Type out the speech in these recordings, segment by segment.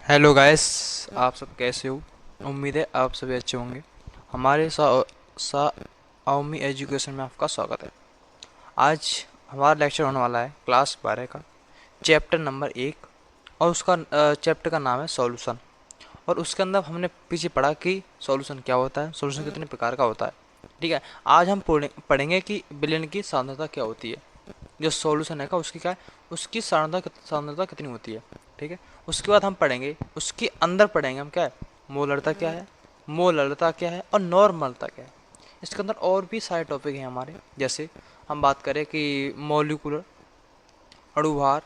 Hello guys. आप सब कैसे हो? उम्मीद है आप सभी अच्छे होंगे। हमारे साओमी एजुकेशन में आपका स्वागत है। आज हमारा लेक्चर होने वाला है क्लास 12 का, चैप्टर नंबर 1, और उसका चैप्टर का नाम है सॉल्यूशन। और उसके अंदर हमने पीछे पढ़ा कि सॉल्यूशन क्या होता है, सॉल्यूशन कितने प्रकार का होता है। ठीक है, आज हम पढ़ेंगे कि बिलियन की सांद्रता क्या होती है। जो सॉल्यूशन है का उसकी क्या है, उसकी सांद्रता कितनी होती है। ठीक है, उसके बाद हम पढ़ेंगे, उसके अंदर पढ़ेंगे हम क्या है, मोलरता क्या है, मोलरता क्या है और नॉर्मलता क्या है। इसके अंदर और भी सारे टॉपिक हैं हमारे, जैसे हम बात करें कि मॉलिक्यूलर, अणुभार,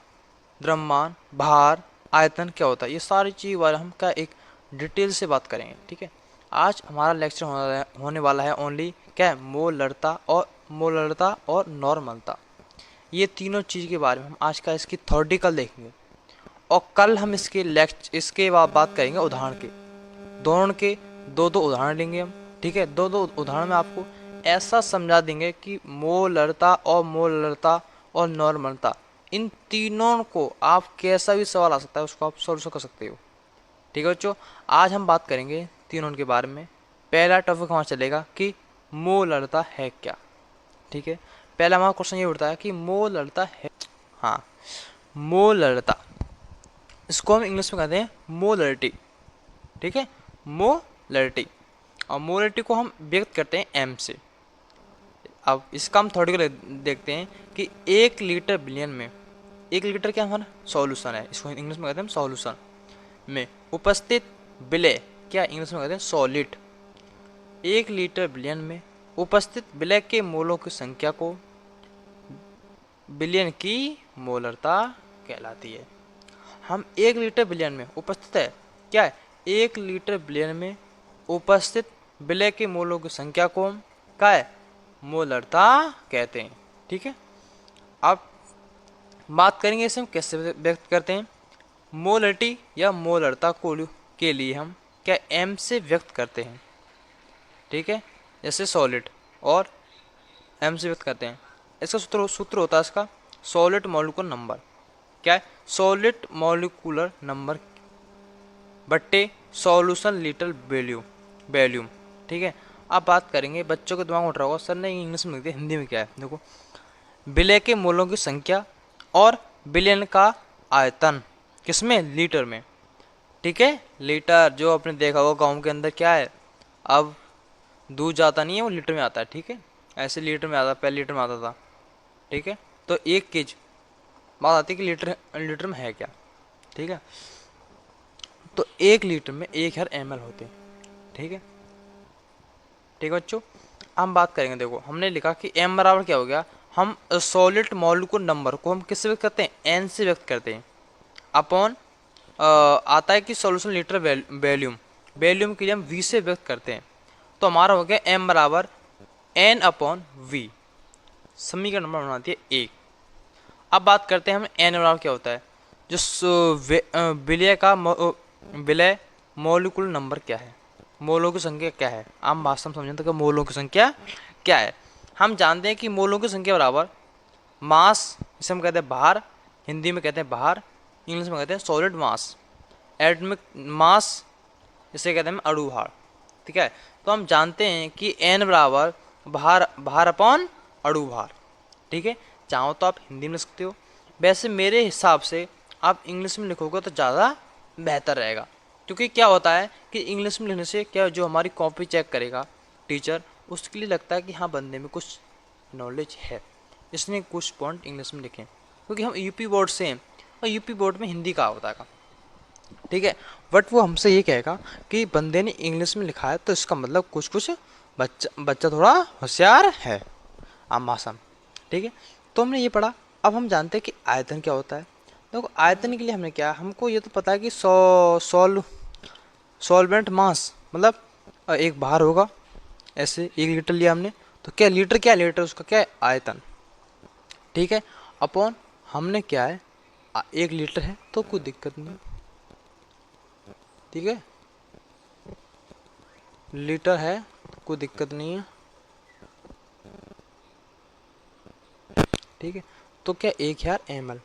द्रव्यमान, भार, आयतन क्या होता है, ये सारी चीज़ बारे हम क्या एक डिटेल से बात करेंगे। ठीक है, आज हमारा लेक्चर होने वाला है ओनली क्या है, मोलरता और नॉर्मलता। ये तीनों चीज़ के बारे में हम आज का इसकी थ्योरेटिकल देखेंगे, और कल हम इसके बाद बात करेंगे उदाहरण के। दोनों के दो दो उदाहरण लेंगे हम। ठीक है, दो दो उदाहरण में आपको ऐसा समझा देंगे कि मोलरता और नॉर्मलता, इन तीनों को आप कैसा भी सवाल आ सकता है उसको आप सॉल्व कर सकते हो। ठीक है बच्चों, आज हम बात करेंगे तीनों के बारे में। पहला टॉपिक हमारा चलेगा कि मोलरता है क्या। ठीक है, पहला हमारा क्वेश्चन ये उठता है कि मोलरता है। हाँ, मोलरता, इसको हम इंग्लिश में कहते हैं मोलरिटी। ठीक है, मोलरिटी, और मोलरिटी को हम व्यक्त करते हैं एम से। अब इसका हम थोड़ी को देखते हैं कि 1 लीटर बिलियन में, 1 लीटर क्या हमारा सॉल्यूशन है, इसको इंग्लिश में कहते हैं सॉल्यूशन में उपस्थित विलय, क्या इंग्लिश में कहते हैं सॉलिड। 1 लीटर बिलियन में उपस्थित विलय के मोलों की संख्या को बिलियन की मोलरता कहलाती है। हम 1 लीटर बिलियन में उपस्थित है, क्या है, 1 लीटर बिलियन में उपस्थित विलय के मोलों की संख्या को हम क्या है, मोलरता कहते हैं। ठीक है, अब बात करेंगे इसे हम कैसे व्यक्त करते हैं। मोलरिटी या मोलरता को के लिए हम क्या एम से व्यक्त करते हैं। ठीक है, जैसे सॉलिड और एम से व्यक्त करते हैं। इसका सूत्र होता है इसका सॉलिड मॉलिक्यूलर नंबर, क्या है, सॉलिड मॉलिक्यूलर नंबर बट्टे सॉल्यूशन लीटर वैल्यूम। ठीक है, अब बात करेंगे, बच्चों के दिमाग में उठ रहा होगा सर ने इंग्लिश में लिख दिया, हिंदी में क्या है। देखो, विलय के मोलों की संख्या और बिलियन का आयतन, किसमें, लीटर में। ठीक है, लीटर जो आपने देखा होगा गाँव के अंदर क्या है, अब दूध जाता नहीं है, वो लीटर में आता है। ठीक है, ऐसे लीटर में आता, पहले लीटर में आता था। ठीक है, तो 1 केजी, बात आती है कि लीटर लीटर में है क्या। ठीक है, तो 1 लीटर में 1000 ml होते हैं। ठीक है, ठीक है बच्चों, हम बात करेंगे। देखो, हमने लिखा कि m बराबर क्या हो गया, हम सॉलिड मॉलिक्यूलर नंबर को हम किससे व्यक्त करते हैं, n से व्यक्त करते हैं, अपॉन आता है कि सॉल्यूशन लीटर वैल्यूम, वैल्यूम के लिए हम v से व्यक्त करते हैं। तो हमारा हो गया m बराबर n अपॉन v, समीकरण नंबर बनाती है 1। अब बात करते हैं हम n बराबर क्या होता है, जो विलय मॉलिक्यूलर नंबर क्या है, मोलों की संख्या क्या है। आम भाषा में समझें तो मोलों की संख्या क्या है। हम जानते हैं कि मोलों की संख्या बराबर मास, इसे हम कहते हैं भार, हिंदी में कहते हैं भार, इंग्लिश में कहते हैं सॉलिड मास, एटॉमिक मास, इसे कहते हैं अणु भार। ठीक है, तो हम जानते हैं कि n बराबर भार अपॉन अणु भार। ठीक है, चाहो तो आप हिंदी में लिख सकते हो, वैसे मेरे हिसाब से आप इंग्लिश में लिखोगे तो ज़्यादा बेहतर रहेगा। क्योंकि क्या होता है कि इंग्लिश में लिखने से क्या, जो हमारी कॉपी चेक करेगा टीचर, उसके लिए लगता है कि हाँ बंदे में कुछ नॉलेज है, इसने कुछ पॉइंट इंग्लिश में लिखे। क्योंकि हम यूपी बोर्ड से हैं, और यूपी बोर्ड में हिंदी का होता है। ठीक है, बट वो हमसे ये कहेगा कि बंदे ने इंग्लिश में लिखा है तो इसका मतलब कुछ कुछ बच्चा थोड़ा होशियार है, आम भाषा में। ठीक है, तो हमने ये पढ़ा। अब हम जानते हैं कि आयतन क्या होता है। देखो, आयतन के लिए हमने क्या, हमको ये तो पता है कि सॉल्वेंट मास, मतलब एक भार होगा, ऐसे 1 लीटर लिया हमने, तो क्या लीटर, क्या लीटर उसका क्या है, आयतन। ठीक है, अपॉन हमने क्या है, 1 लीटर है तो कोई दिक्कत नहीं। ठीक है, लीटर है तो कोई दिक्कत नहीं है। ठीक है, तो क्या 1000 ml,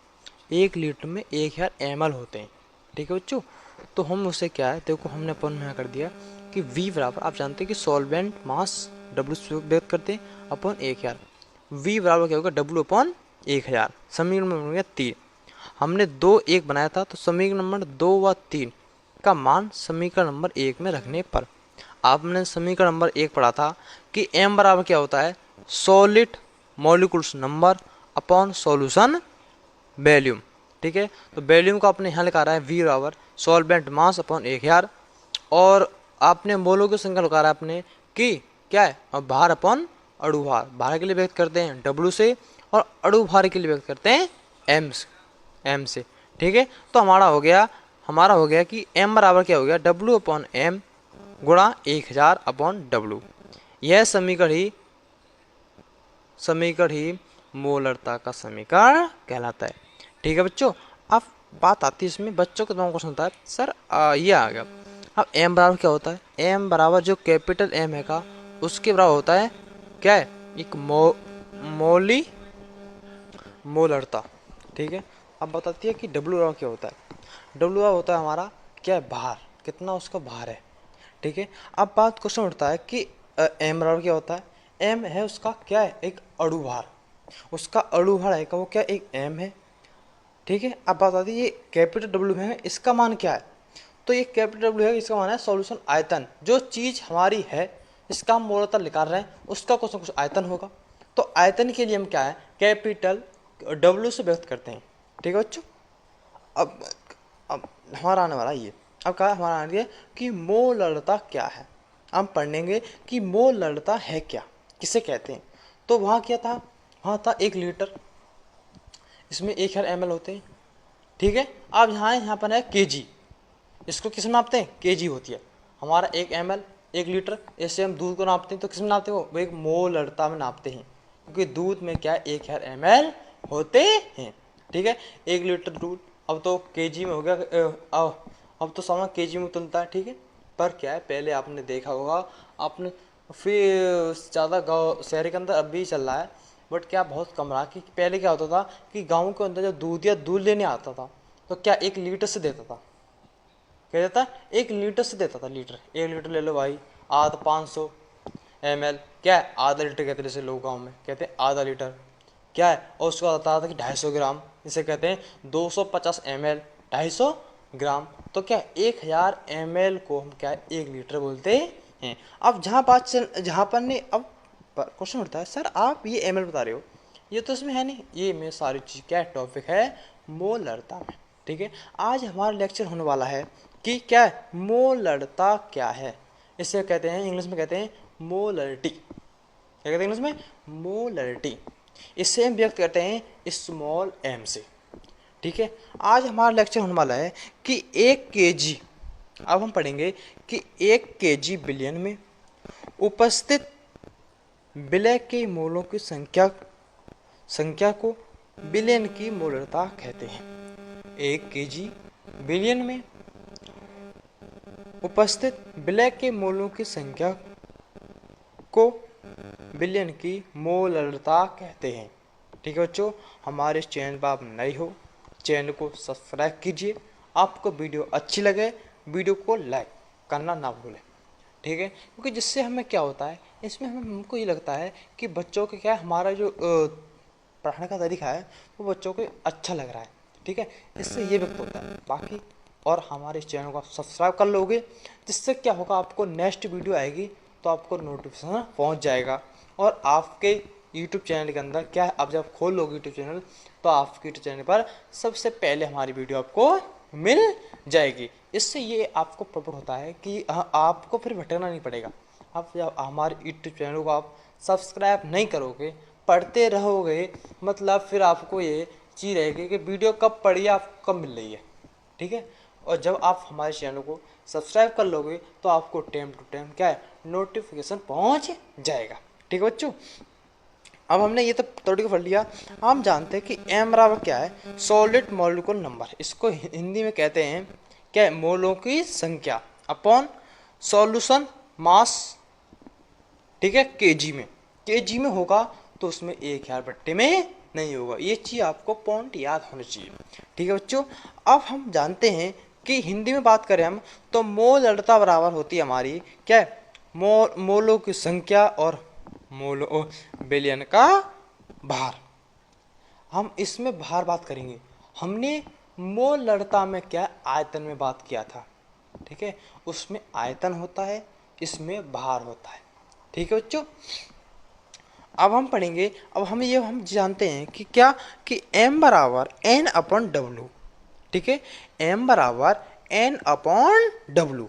1 लीटर में 1000 ml होते हैं। ठीक है बच्चों, तो हम उसे क्या है, देखो हमने अपन में यहाँ कर दिया कि V बराबर, आप जानते हैं कि सॉल्वेंट मास W से व्यक्त करते हैं अपन 1000। V बराबर क्या होगा, W अपॉन 1000। समीकरण में बन गया 3। हमने 2 1 बनाया था, तो समीकरण नंबर 2 व 3 का मान समीकरण नंबर 1 में रखने पर आपने समीकरण नंबर 1 पढ़ा था कि m बराबर क्या होता है, solid molecules number upon solution volume. ठीक है, तो वॉल्यूम को आपने यहाँ लिखा रहा है V बराबर सॉल्वेंट मास अपॉन 1000, और आपने मोलों की संख्या लगा रहा है आपने कि क्या है, अब भार अपॉन अणु भार। भार के लिए व्यक्त करते हैं W से, और अणु भार के लिए व्यक्त करते हैं M से। ठीक है, तो हमारा हो गया कि M बराबर क्या हो गया, W अपॉन M गुणा 1000 अपॉन W। यह समीकरण ही मोलरता का समीकरण कहलाता है। ठीक है बच्चों, अब बात आती है इसमें बच्चों को क्वेश्चन होता है सर ये आ गया, अब M बराबर क्या होता है, M बराबर जो कैपिटल M है का उसके बराबर होता है क्या है, एक मोलरता। ठीक है, अब बताती है कि W बराबर क्या होता है। W बराबर होता है हमारा क्या है, भार, कितना उसका भार है। ठीक है, अब बात क्वेश्चन उठता है कि M बराबर क्या होता है। M है उसका क्या है, एक अणु भार, उसका अणु भार है का वो क्या, एक M है। ठीक है, अब बात आती है ये कैपिटल W है, इसका मान क्या है, तो ये कैपिटल W है, इसका मान है सॉल्यूशन आयतन। जो चीज़ हमारी है इसका हम मोलरता निकाल रहे हैं, उसका कुछ ना कुछ आयतन होगा, तो आयतन के लिए हम क्या है, कैपिटल W से व्यक्त करते हैं। ठीक है बच्चों, अब अब हमारा आने वाला ये, अब क्या हमारा आने है कि मोलरता क्या है। हम पढ़ेंगे कि मोलरता है क्या, किसे कहते हैं। तो वहाँ क्या था, वहाँ था 1 लीटर, इसमें 1000 ml होते हैं। ठीक है, अब यहाँ पर है kg, इसको किस में नापते हैं, kg होती है। हमारा 1 ml 1 लीटर, ऐसे हम दूध को नापते हैं तो किस में नापते हैं, वो एक मोलरता में नापते हैं, क्योंकि दूध में क्या 1000 ml होते हैं। ठीक है, 1 लीटर दूध अब तो kg में हो गया, अब तो सामान kg में तुलता है। ठीक है, पर क्या है, पहले आपने देखा होगा, आपने फिर ज़्यादा गाँव शहर के अंदर अभी चल रहा है, बट क्या बहुत कम रहा कि पहले क्या होता था कि गाँव के अंदर जब दूध लेने आता था तो क्या 1 लीटर से देता था, क्या देता, 1 लीटर से देता था। लीटर 1 लीटर ले लो भाई, आधा 500 ml, क्या है आधा लीटर कहते हैं, जैसे लोग गाँव में कहते हैं आधा लीटर, क्या है, और उसको आता था कि 250 ग्राम, इसे कहते हैं 250 ml 250 ग्राम। तो क्या 1000 ml को हम क्या 1 लीटर बोलते हैं। अब जहाँ पर नहीं, अब क्वेश्चन उठता है सर आप ये ml बता रहे हो, ये तो इसमें है नहीं, ये में सारी चीज़ क्या टॉपिक है, मोलरता में। ठीक है, आज हमारा लेक्चर होने वाला है कि क्या है, मोलरता क्या है। इसे कहते हैं इंग्लिश में कहते हैं मोलरिटी। क्या कहते हैं इंग्लिश में, मोलरिटी। इसे हम व्यक्त करते हैं स्मॉल m से। ठीक है, आज हमारा लेक्चर होने वाला है कि 1 kg, अब हम पढ़ेंगे कि 1 kg बिलियन में उपस्थित विलय के मोलों की संख्या को बिलियन की मोलरता कहते हैं। 1 kg बिलियन में उपस्थित विलय के मोलों की संख्या को बिलियन की मोलरता कहते हैं। ठीक है बच्चों, हमारे इस चैनल पर आप नए हो, चैनल को सब्सक्राइब कीजिए। आपको वीडियो अच्छी लगे, वीडियो को लाइक करना ना भूलें। ठीक है, क्योंकि जिससे हमें क्या होता है, इसमें हमको ये लगता है कि बच्चों के क्या हमारा जो पढ़ाने का तरीका है वो बच्चों को अच्छा लग रहा है। ठीक है, इससे ये व्यक्त होता है। बाकी और हमारे इस चैनल को आप सब्सक्राइब कर लोगे, जिससे क्या होगा, आपको नेक्स्ट वीडियो आएगी तो आपको नोटिफिकेशन पहुंच जाएगा, और आपके यूट्यूब चैनल के अंदर क्या है, आप जब खोल लोगे यूट्यूब चैनल तो आपके यूट्यूब चैनल पर सबसे पहले हमारी वीडियो आपको मिल जाएगी। इससे ये आपको प्रॉपर होता है कि आपको फिर भटकना नहीं पड़ेगा। आप जब हमारे यूट्यूब चैनल को आप सब्सक्राइब नहीं करोगे, पढ़ते रहोगे, मतलब फिर आपको ये चीज़ रहेगी कि वीडियो कब पढ़ी आपको कब मिल रही है। ठीक है, और जब आप हमारे चैनल को सब्सक्राइब कर लोगे तो आपको टाइम टू टाइम क्या है, नोटिफिकेशन पहुंच जाएगा। ठीक है बच्चों, अब हमने ये तो टॉपिक पढ़ लिया। हम जानते हैं कि m बराबर क्या है, सॉलिड मॉलिक्यूलर नंबर। इसको हिंदी में कहते हैं क्या, मोलों की संख्या अपॉन सॉल्यूशन मास। ठीक है, केजी में होगा तो उसमें 1000 बट्टे में नहीं होगा। ये चीज़ आपको पॉइंट याद होना चाहिए। ठीक है बच्चों, अब हम जानते हैं कि हिंदी में बात करें हम तो मोल अड़ता बराबर होती है हमारी क्या है, मोलों की संख्या और मोलो बिलियन का भार। हम इसमें भार बात करेंगे। हमने मोल अड़ता में क्या आयतन में बात किया था, ठीक है, उसमें आयतन होता है, इसमें भार होता है, ठीक है बच्चों। अब हम पढ़ेंगे, अब हम जानते हैं कि क्या कि m बराबर n अपॉन डब्लू, ठीक है, m बराबर n अपॉन डब्लू।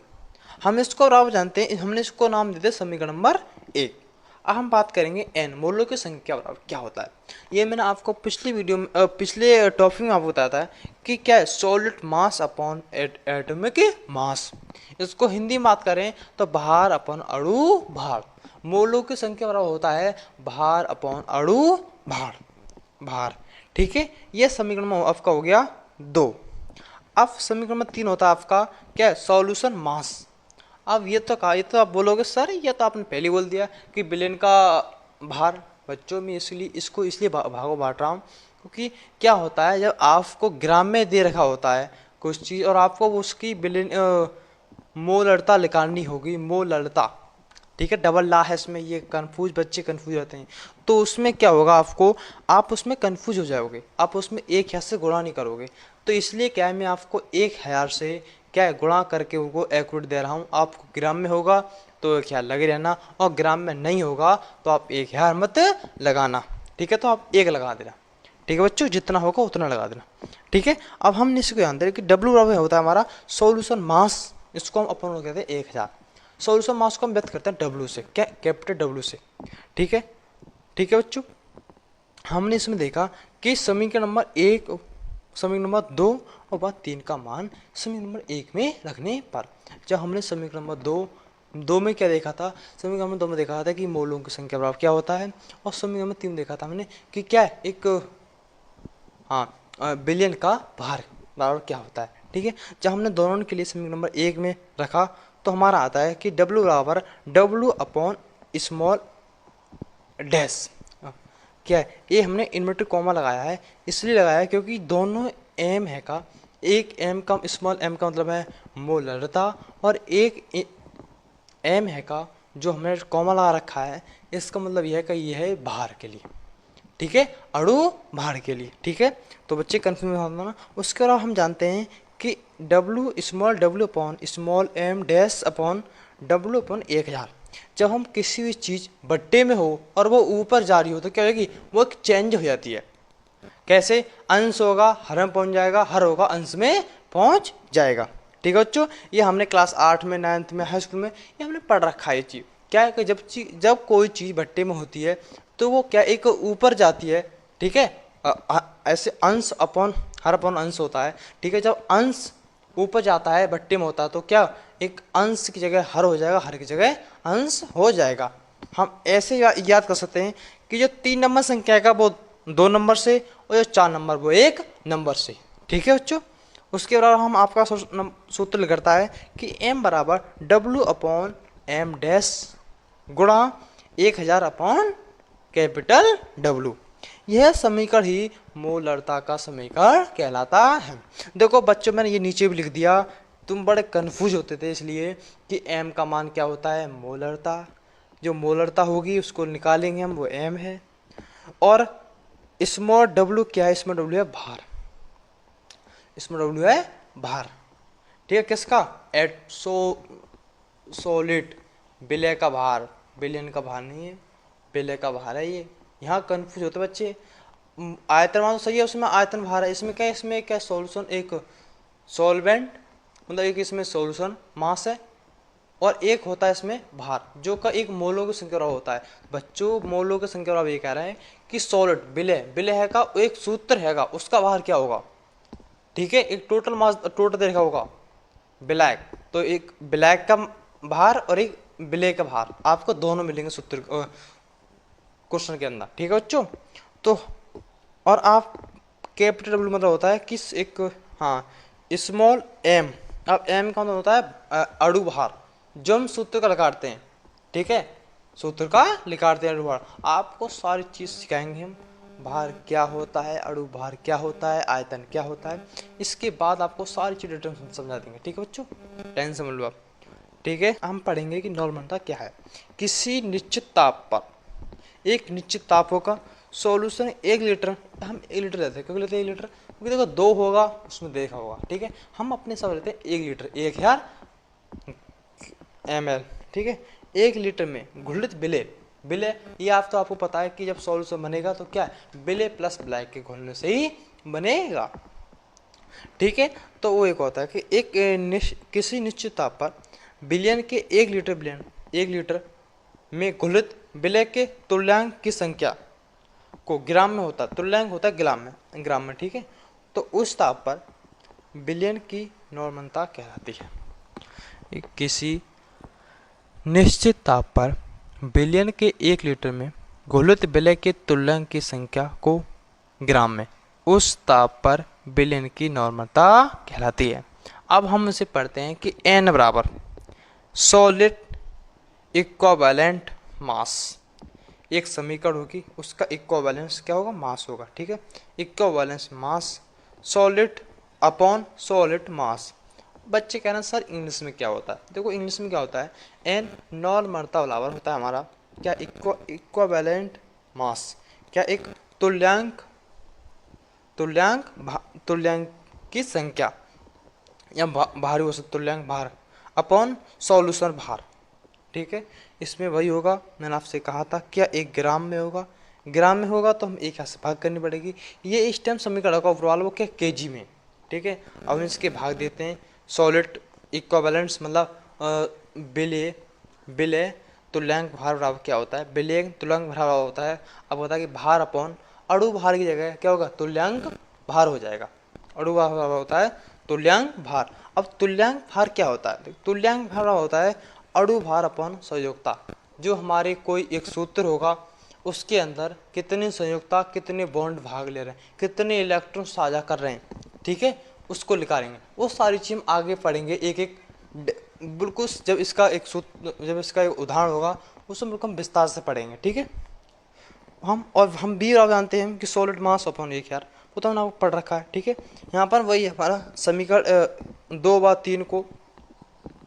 हम इसको बराबर जानते हैं, हमने इसको नाम दे दिया समीकरण नंबर 1। अब हम बात करेंगे n मोलों की संख्या बराबर क्या होता है। ये मैंने आपको पिछली वीडियो में पिछले टॉपिक में आपको बताया था कि क्या है solid mass upon atomic mass. इसको हिंदी में बात करें तो भार अपॉन अणु भार। मोलों की संख्या बराबर होता है भार अपॉन अणु भार, ठीक है। यह समीकरण आपका हो गया 2। अब समीकरण में 3 होता है आपका क्या है सॉल्यूशन मास। अब ये तो कहा, ये तो आप बोलोगे सर ये तो आपने पहले बोल दिया कि बिलियन का भार। बच्चों में इसलिए इसको इसलिए भागों बांट रहा हूँ क्योंकि क्या होता है जब आपको ग्राम में दे रखा होता है कुछ चीज़ और आपको उसकी बिलियन मोल अड़ता निकालनी होगी, मोल अड़ता, ठीक है, डबल ला है इसमें, ये बच्चे कंफ्यूज होते हैं। तो उसमें क्या होगा आपको, आप उसमें कंफ्यूज हो जाओगे, आप उसमें 1000 से गुणा नहीं करोगे। तो इसलिए क्या है मैं आपको 1000 से क्या है गुणा करके उनको एक्यूरेट दे रहा हूँ। आपको ग्राम में होगा तो 1000 लगे रहना और ग्राम में नहीं होगा तो आप 1000 मत लगाना, ठीक है। तो आप 1 लगा देना, ठीक है बच्चों, जितना होगा उतना लगा देना, ठीक है। अब हम इसको ध्यान दें कि डब्ल्यू बराबर होता है हमारा सॉल्यूशन मास, इसको हम अपन कहते हैं 1000। सॉल्यूशन मास को हम व्यक्त करते हैं डब्ल्यू से, क्या कैपिटल डब्ल्यू से, ठीक है, ठीक है बच्चों। हमने इसमें देखा कि समीकरण नंबर 1, समीकरण नंबर 2 और बाद 3 का मान समीकरण नंबर 1 में रखने पर, जब हमने समीकरण नंबर 2 में क्या देखा था, समीकरण नंबर 2 में देखा था कि मोलों की संख्या बराबर क्या होता है, और समीकरण नंबर 3 में देखा था हमने कि क्या है एक बिलियन का भार बराबर क्या होता है, ठीक है। जब हमने दोनों के लिए समीकरण नंबर 1 में रखा तो हमारा आता है कि W बराबर W अपॉन स्मॉल डैश, क्या है ये हमने इन्वर्टेड कॉमा लगाया है, इसलिए लगाया है क्योंकि दोनों m है का, एक m का स्मॉल m का मतलब है मोलरता और एक m है का जो हमने कॉमा लगा रखा है, इसका मतलब यह है कि यह है भार के लिए, ठीक है, अणु भार के लिए, ठीक है। तो बच्चे कंफ्यूज होना ना। उसके अलावा हम जानते हैं कि W small w upon small m dash upon W upon 1000। जब हम किसी भी चीज़ बट्टे में हो और वो ऊपर जा रही हो तो क्या होगी, वो एक चेंज हो जाती है। कैसे, अंश होगा हर में पहुंच जाएगा, हर होगा अंश में पहुंच जाएगा, ठीक है बच्चों। ये हमने क्लास 8 में 9th में हाई स्कूल में ये हमने पढ़ रखा है। ये चीज़ क्या है कि जब कोई चीज़ भट्टे में होती है तो वो क्या एक ऊपर जाती है, ठीक है, ऐसे अंश अपॉन हर अपॉन अंश होता है, ठीक है। जब अंश ऊपर जाता है भट्टे में होता है तो क्या एक अंश की जगह हर हो जाएगा, हर की जगह अंश हो जाएगा। हम ऐसे याद कर सकते हैं कि जो 3 नंबर संख्या का वो 2 नंबर से और जो 4 नंबर वो 1 नंबर से, ठीक है बच्चों। उसके बाद हम आपका सूत्र करता है कि m बराबर W अपॉन m डैश गुणा 1000 अपॉन कैपिटल W। यह समीकरण ही मोलरता का समीकरण कहलाता है। देखो बच्चों मैंने ये नीचे भी लिख दिया, तुम बड़े कंफ्यूज होते थे इसलिए कि m का मान क्या होता है मोलरता, जो मोलरता होगी उसको निकालेंगे हम, वो m है, और स्मॉल w क्या है, इसमें w है भार, इसमें w है भार, ठीक है, किसका सॉलिड विलय का भार, बिलियन का भार नहीं है, विलय का भार है ये। यहाँ कंफ्यूज होते बच्चे, आयतन मान तो सही है, उसमें आयतन भार है, इसमें क्या सॉल्यूशन एक सॉल्वेंट मतलब एक इसमें सॉल्यूशन मास है और एक होता है इसमें भार, जो का एक मोलों की संख्या होता है। बच्चों मोलों की संख्या ये कह रहे हैं कि सॉलिड विलय है का एक सूत्र हैगा, उसका भार क्या होगा, ठीक है, एक टोटल मास टोटल देखा होगा ब्लैक, तो एक ब्लैक का भार और एक विलय का भार आपको दोनों मिलेंगे सूत्र क्वेश्चन के अंदर, ठीक है बच्चों। तो और आप कैपिटल W मतलब होता है किस एक स्मॉल m, अब m का मतलब होता है अणु भार, जो हम सूत्र का लगाते हैं, ठीक है, सूत्र का लिखाते हैं अणु भार। आपको सारी चीज सिखाएंगे हम, भार क्या होता है, अणु भार क्या होता है, आयतन क्या होता है। इसके बाद आपको सारी चीज़ें डिटेल समझा देंगे। ठीक है बच्चों, टेंशन समझ लो आप। ठीक है, हम पढ़ेंगे कि नॉर्मलता क्या है। किसी निश्चित ताप पर, एक निश्चित ताप होगा, सॉल्यूशन 1 लीटर, हम 1 लीटर लेते हैं। क्योंकि लेते हैं 1 लीटर? क्योंकि देखो 2 होगा उसमें देखा होगा। ठीक है, हम अपने सब लेते हैं 1 लीटर, 1000 ml। ठीक है, 1 लीटर में घुलित विलेय, विलेय ये आप तो आपको पता है कि जब सॉल्यूशन बनेगा तो क्या है, विलेय प्लस ब्लैक के घुलने से ही बनेगा। ठीक है, तो वो एक होता है कि किसी निश्चित ताप पर विलयन के 1 लीटर में घुलित विलेय के तुल्यांक की संख्या को ग्राम में होता है, तुल्यांक होता है ग्राम में। ठीक है, तो उस ताप पर विलयन की नॉर्मलता कहलाती है। किसी निश्चित ताप पर विलयन के 1 लीटर में घुलित विलेय के तुल्यांक की संख्या को ग्राम में, उस ताप पर विलयन की नॉर्मलता कहलाती है। अब हम इसे पढ़ते हैं कि n बराबर सॉलिड इक्विवेलेंट मास, एक समीकरण होगी, उसका इक्विवेलेंस क्या होगा, मास होगा। ठीक है, इक्विवेलेंस मास सॉलिड अपॉन सॉलिड मास। बच्चे कह रहे हैं सर इंग्लिश में क्या होता है। देखो इंग्लिश में क्या होता है, एन नॉर्मलता बराबर होता है हमारा क्या, इक्विवेलेंट मास, क्या एक तुल्यांक तुल्यांक की संख्या या भारी हो सकता, तुल्यांक भार अपॉन सॉल्यूशन भार। ठीक है, इसमें वही होगा, मैंने आपसे कहा था क्या, 1 ग्राम में होगा। ग्राम में होगा तो हम एक यहाँ से भाग करनी पड़ेगी। ये इस टाइम समीकरण का ओवरऑल वो क्या, केजी में। ठीक है, अब इसके भाग देते हैं। सॉलिड इक्विवेलेंट्स मतलब विलेय तुल्यांक भार बराबर क्या होता है, विलेय तुल्यांक भार बराबर होता है। अब होता है कि भार अपॉन अणु भार की जगह क्या होगा, तुल्यांक भार हो जाएगा। अणु भार बराबर होता है तुल्यांक भार। अब तुल्यांक भार क्या होता है, तुल्यांक भार होता है अणु भार अपॉन संयोजकता। जो हमारे कोई एक सूत्र होगा, उसके अंदर कितने संयोजकता, कितने बॉन्ड भाग ले रहे हैं, कितने इलेक्ट्रॉन साझा कर रहे हैं। ठीक है, उसको निकालेंगे। वो सारी चीज़ हम आगे पढ़ेंगे एक एक बिल्कुल, जब इसका एक उदाहरण होगा उसमें बिल्कुल हम विस्तार से पढ़ेंगे। ठीक है, हम भी जानते हैं कि सॉलिड मास अपॉन 1000, वो तो हमने आपको पढ़ रखा है। ठीक है, यहाँ पर वही हमारा समीकरण 2 व 3 को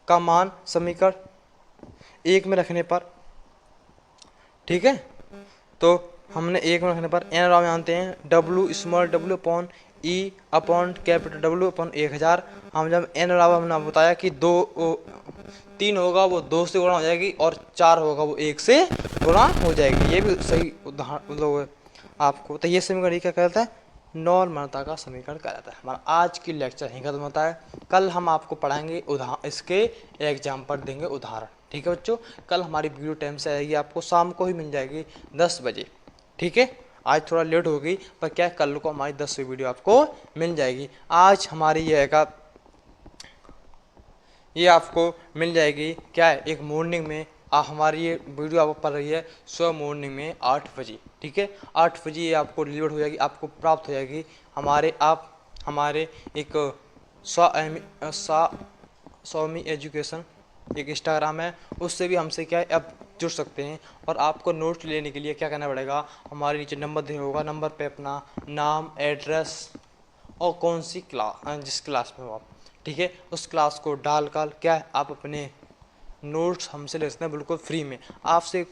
का मान समीकरण 1 में रखने पर, ठीक है, तो हमने 1 में रखने पर एन जानते हैं डब्ल्यू स्मॉल डब्ल्यू अपॉन ई अपॉन कैपिटल डब्ल्यू अपॉन 1000। हम जब एन हमने बताया कि 3 होगा वो 2 से गुणा हो जाएगी, और 4 होगा वो 1 से गुणा हो जाएगी। ये भी सही उदाहरण मतलब आपको, तो ये समीकरण क्या कहता है, नॉर्मलता का समीकरण कहलाता है। हमारा आज की लेक्चर यहीं खत्म होता है। कल हम आपको पढ़ाएंगे इसके एग्जाम्पल देंगे उदाहरण। ठीक है बच्चों, कल हमारी वीडियो टाइम से आएगी, आपको शाम को ही मिल जाएगी 10 बजे। ठीक है, आज थोड़ा लेट हो गई, पर क्या कल को हमारी 10वीं वीडियो आपको मिल जाएगी। आज हमारी ये आपको मिल जाएगी क्या है, एक मॉर्निंग में। हमारी ये वीडियो आपको पड़ रही है सुबह मॉर्निंग में 8 बजे। ठीक है, 8 बजे ये आपको डिलीवर हो जाएगी, आपको प्राप्त हो जाएगी। हमारे एक स्वामी एजुकेशन एक इंस्टाग्राम है, उससे भी हमसे क्या है अब जुड़ सकते हैं। और आपको नोट्स लेने के लिए क्या करना पड़ेगा, हमारे नीचे नंबर दिया होगा, नंबर पे अपना नाम, एड्रेस और कौन सी क्लास, जिस क्लास में हो आप, ठीक है, उस क्लास को डालकर क्या है आप अपने नोट्स हमसे ले सकते हैं बिल्कुल फ्री में। आपसे